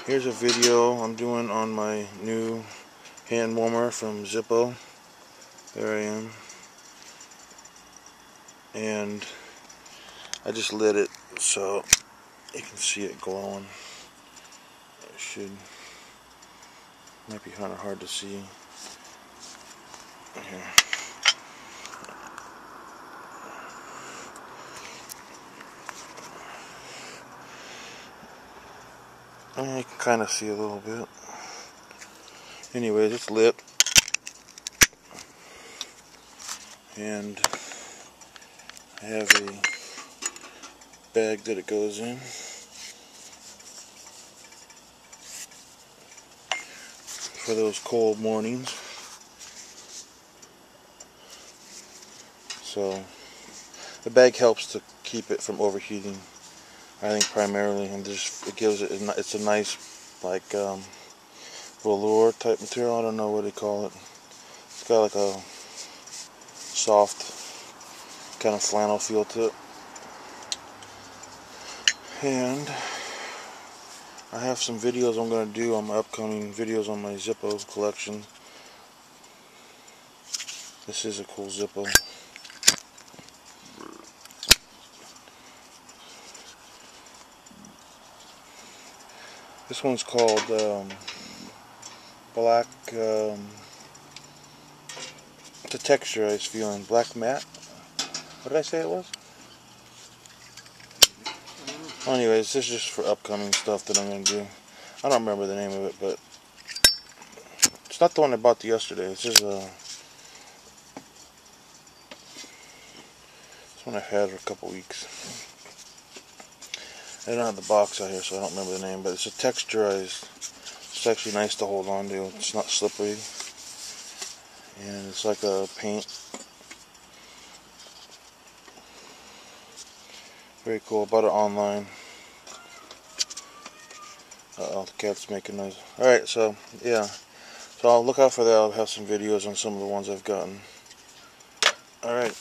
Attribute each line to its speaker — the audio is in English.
Speaker 1: Here's a video I'm doing on my new hand warmer from Zippo. There I am. And I just lit it so you can see it glowing. It might be kind of hard to see. Here. I can kind of see a little bit. Anyways, it's lit. And I have a bag that it goes in. For those cold mornings. So the bag helps to keep it from overheating, I think, primarily, and just it gives it, it's a nice like velour type material. I don't know what they call it. It's got like a soft kind of flannel feel to it. And I have some videos I'm going to do on my upcoming videos on my Zippo collection. This is a cool Zippo. This one's called Black, the texture I was feeling, Black Matte. What did I say it was? Anyways, this is just for upcoming stuff that I'm going to do. I don't remember the name of it, but it's not the one I bought yesterday. It's just this one I've had for a couple weeks. I don't have the box out here, so I don't remember the name, but it's a texturized. It's actually nice to hold on to. It's not slippery. And it's like a paint. Very cool. Bought it online. Uh-oh, the cat's making noise. Alright, so, yeah. So I'll look out for that. I'll have some videos on some of the ones I've gotten. Alright.